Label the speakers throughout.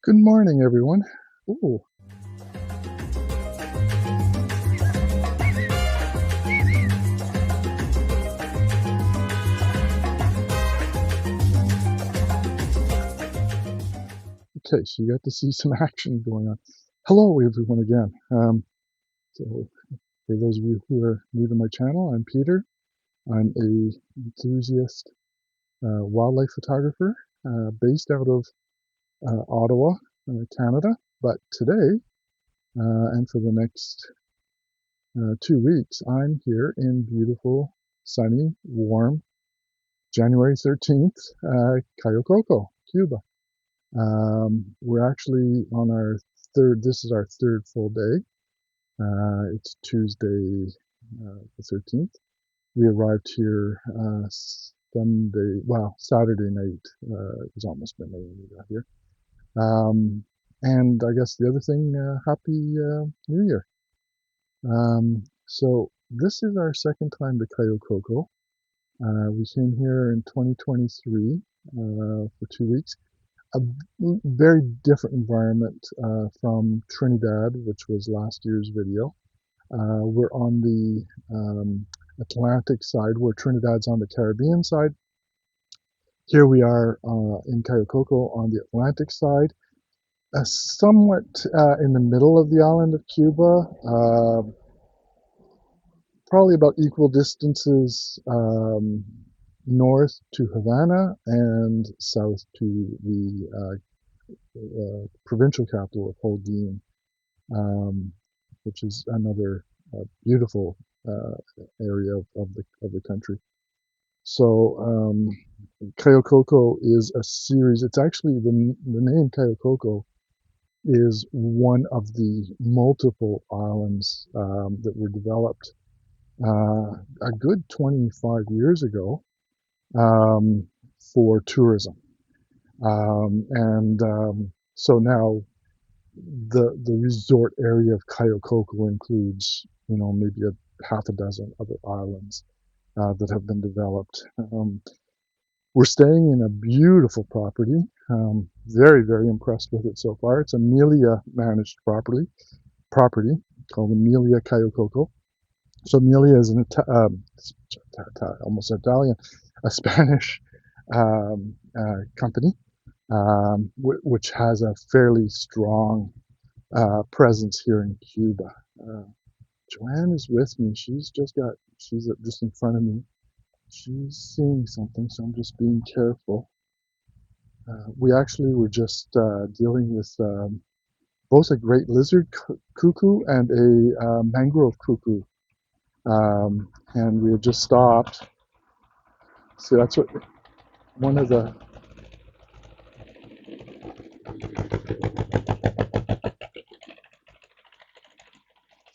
Speaker 1: Good morning, everyone. Ooh. Okay, so you got to see some action going on. Hello, everyone, again. So, for those of you who are new to my channel, I'm Peter. I'm a enthusiast wildlife photographer based out of Ottawa, Canada. But today, and for the next 2 weeks, I'm here in beautiful, sunny, warm January 13th, Cayo Coco, Cuba. We're actually on our this is our third full day. It's Tuesday, the 13th. We arrived here Saturday night. It was almost midnight when we got here. And I guess the other thing, Happy New Year. So this is our second time to Cayo Coco. We came here in 2023 for 2 weeks. A very different environment from Trinidad, which was last year's video. We're on the Atlantic side, where Trinidad's on the Caribbean side. Here we are in Cayo Coco on the Atlantic side, somewhat in the middle of the island of Cuba, probably about equal distances north to Havana and south to the provincial capital of Holguin, which is another beautiful area of the country. So Cayo Coco is a series. It's actually the name Cayo Coco is one of the multiple islands that were developed a good 25 years ago for tourism. So now the resort area of Cayo Coco includes, maybe half a dozen other islands that have been developed. We're staying in a beautiful property. Very, very impressed with it so far. It's a Melia managed property called Melia Cayo Coco. So Melia is almost Italian, a Spanish company, which has a fairly strong presence here in Cuba. Joanne is with me. She's just in front of me. She's seeing something, so I'm just being careful. We actually were just dealing with both a great lizard cuckoo and a mangrove cuckoo. And we had just stopped. So that's what one of the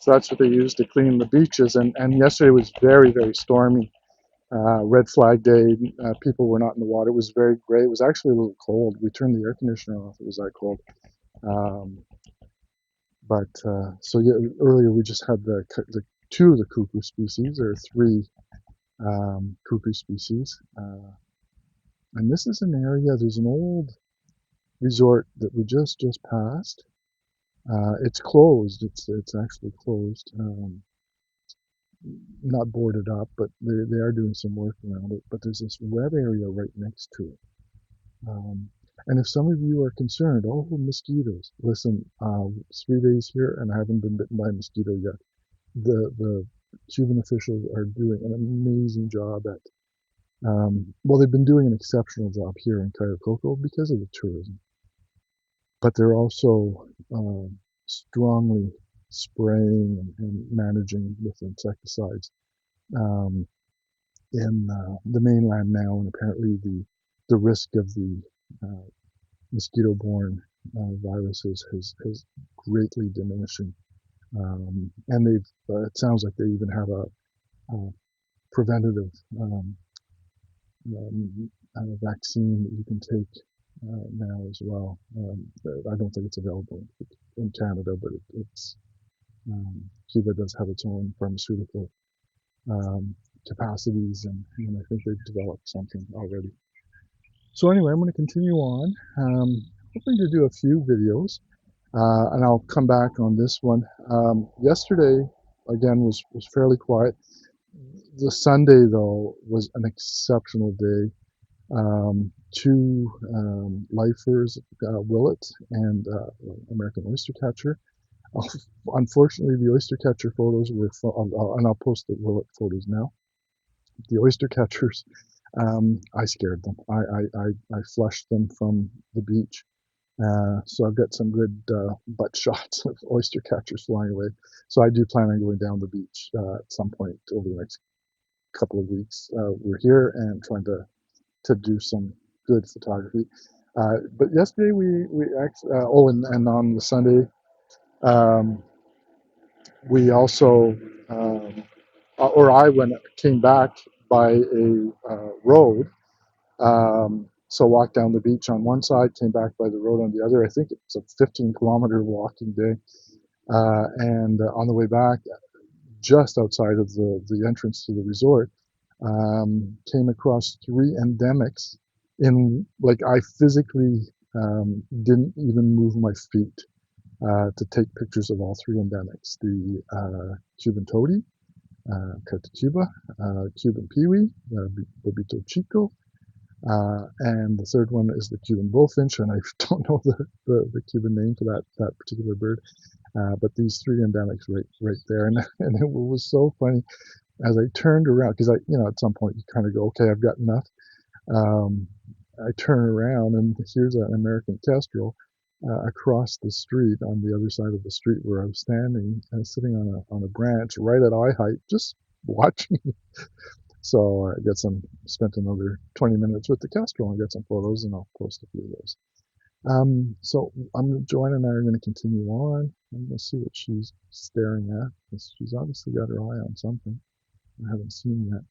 Speaker 1: So that's what they use to clean the beaches. And yesterday was very, very stormy. Red flag day. People were not in the water. It was very gray. It was actually a little cold. We turned the air conditioner off. It was that cold. So yeah, earlier we just had the two of the cuckoo species. There are three cuckoo species. And this is an area, there's an old resort that we just passed. It's closed. It's actually closed. Not boarded up, but they are doing some work around it. But there's this wet area right next to it. And if some of you are concerned, mosquitoes. Listen, 3 days here and I haven't been bitten by a mosquito yet. The Cuban officials are doing an amazing job at, they've been doing an exceptional job here in Cayo Coco because of the tourism. But they're also strongly spraying and managing with insecticides in the mainland now, and apparently the risk of the mosquito-borne viruses has greatly diminishing. And it sounds like they even have a preventative vaccine that you can take now as well. I don't think it's available in Canada, but Cuba does have its own pharmaceutical capacities, and I think they've developed something already. So anyway, I'm going to continue on. hoping to do a few videos, and I'll come back on this one. Yesterday, again, was fairly quiet. The Sunday, though, was an exceptional day. Two lifers, Willet and American oyster catcher. Unfortunately, the oyster catcher photos were, and I'll post the Willet photos now. The oyster catchers, I scared them. I flushed them from the beach. So I've got some good butt shots of oyster catchers flying away. So I do plan on going down the beach at some point over the next couple of weeks. We're here and trying to do some good photography. But yesterday we actually, and on the Sunday, we also, or I came back by a road. So walked down the beach on one side, came back by the road on the other. I think it's a 15-kilometer walking day. And on the way back, just outside of the entrance to the resort, came across three endemics like I physically didn't even move my feet to take pictures of all three endemics. The Cuban toady, Cuba, Cuban peewee, Bobito chico, and the third one is the Cuban bullfinch, and I don't know the Cuban name for that particular bird. But these three endemics right there, and it was so funny as I turned around, because at some point you kind of go, okay, I've got enough. I turn around and here's an American kestrel across the street on the other side of the street where I was standing, sitting on a branch right at eye height, just watching. So I spent another 20 minutes with the kestrel and got some photos, and I'll post a few of those. So Joanna and I are going to continue on. I'm going to see what she's staring at, because she's obviously got her eye on something I haven't seen yet.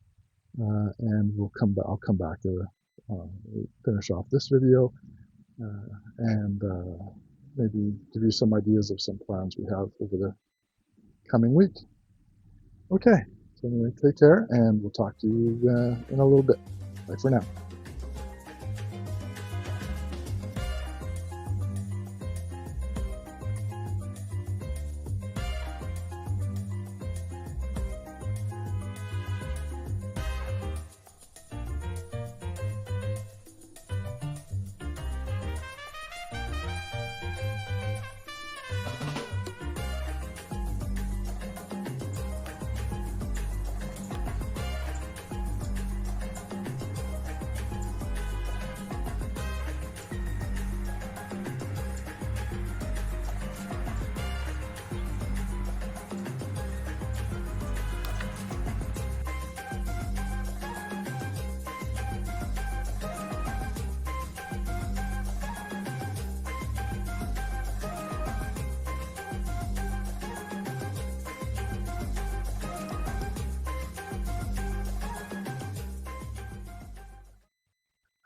Speaker 1: And I'll come back to finish off this video and maybe give you some ideas of some plans we have over the coming week. Okay, so anyway, take care, and we'll talk to you in a little bit. Bye for now.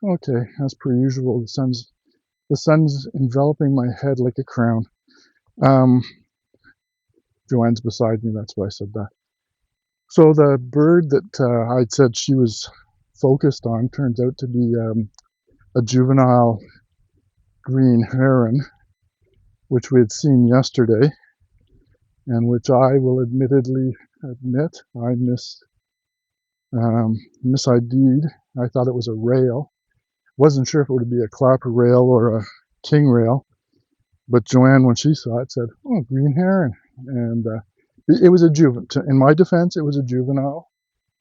Speaker 1: Okay, as per usual, the sun's enveloping my head like a crown. Joanne's beside me, that's why I said that. So the bird that I'd said she was focused on turns out to be a juvenile green heron, which we had seen yesterday, and which I will admittedly admit I mis-ID'd. I thought it was a rail. Wasn't sure if it would be a clapper rail or a king rail, but Joanne, when she saw it, said, "Oh, green heron," and it was a juvenile. In my defense, it was a juvenile,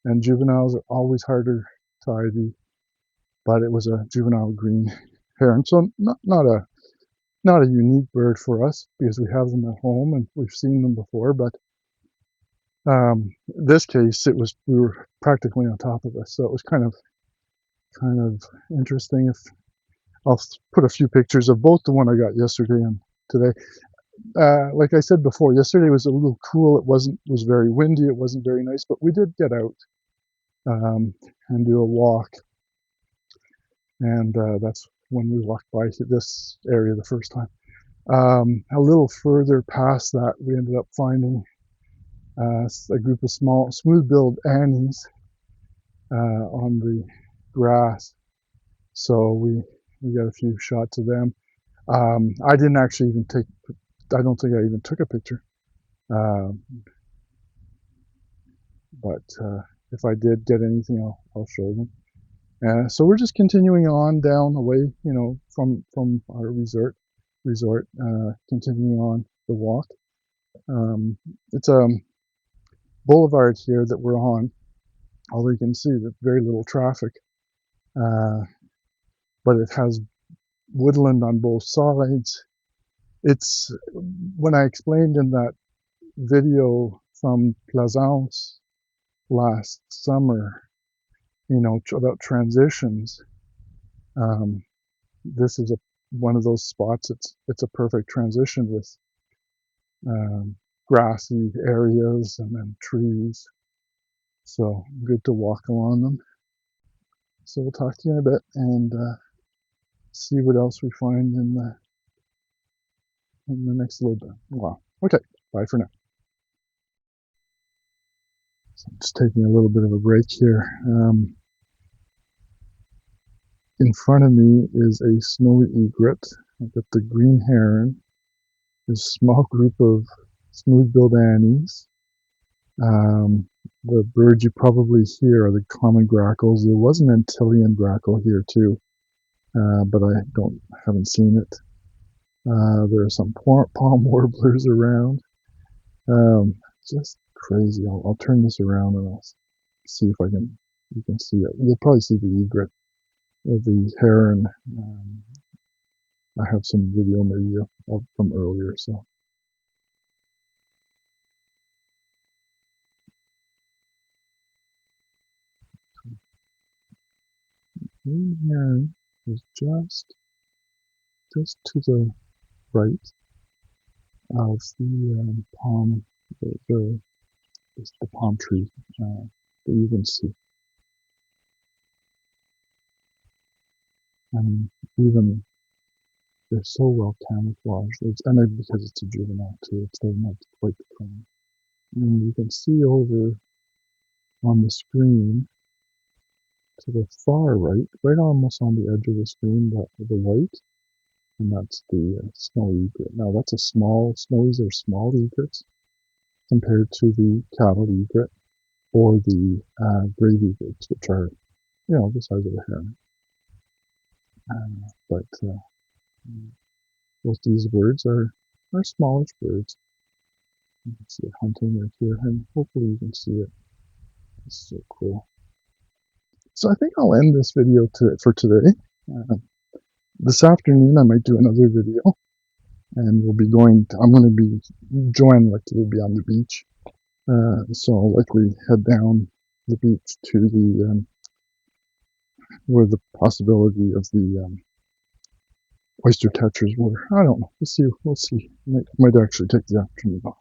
Speaker 1: and juveniles are always harder to ID, but it was a juvenile green heron. So not a unique bird for us, because we have them at home and we've seen them before, but this case we were practically on top of us, so it was kind of interesting. If I'll put a few pictures of both the one I got yesterday and today. Like I said before, yesterday was a little cool. It was very windy. It wasn't very nice, but we did get out and do a walk. And that's when we walked by this area the first time. A little further past that, we ended up finding a group of small smooth-billed Annies on the grass. So we got a few shots of them. I didn't actually even take, I don't think I even took a picture. But if I did get anything, I'll show them. So we're just continuing on down away, from our resort, continuing on the walk. It's a boulevard here that we're on. Although you can see that very little traffic, but it has woodland on both sides. It's, when I explained in that video from Plaisance last summer, about transitions, this is one of those spots. It's a perfect transition with grassy areas and then trees, so good to walk along them. So we'll talk to you in a bit and see what else we find in the next little bit. Wow. Okay, bye for now. So I'm just taking a little bit of a break here. In front of me is a snowy egret. I've got the Green Heron. There's a small group of smooth-billed Annies. The birds you probably hear are the common grackles. There was an Antillean grackle here too, but I haven't seen it. There are some palm warblers around. Just crazy. I'll turn this around and I'll see if you can see it. You'll probably see the egret or the heron. I have some video maybe from earlier, so. Green heron is just to the right of the palm, the palm tree that you can see. And even they're so well camouflaged, and because it's a juvenile too, they're not quite the prime. And you can see over on the screen to the far right almost on the edge of the screen, the white, and that's the snowy egret. Now that's snowies are small egrets compared to the cattle egret or the gray egrets, which are, the size of a heron. But both these birds are smallish birds. You can see it hunting right here, and hopefully you can see it. It's so cool. So I think I'll end this video for today. This afternoon I might do another video, and I'm going to be, Joanne likely will be on the beach, so I'll likely head down the beach to the, where the possibility of the oyster catchers were. I don't know, we'll see. Might actually take the afternoon off.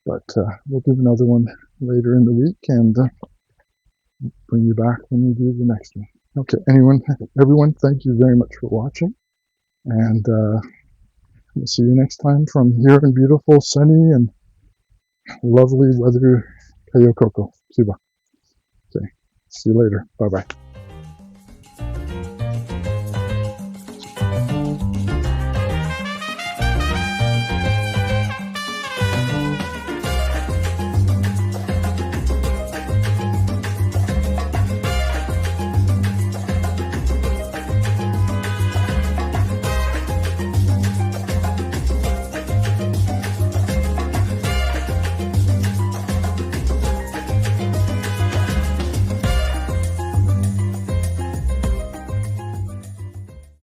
Speaker 1: But we'll do another one later in the week and bring you back when we do the next one. Okay, everyone, thank you very much for watching. And we'll see you next time from here in beautiful, sunny, and lovely weather, Cayo Coco, Cuba. Okay, see you later. Bye-bye.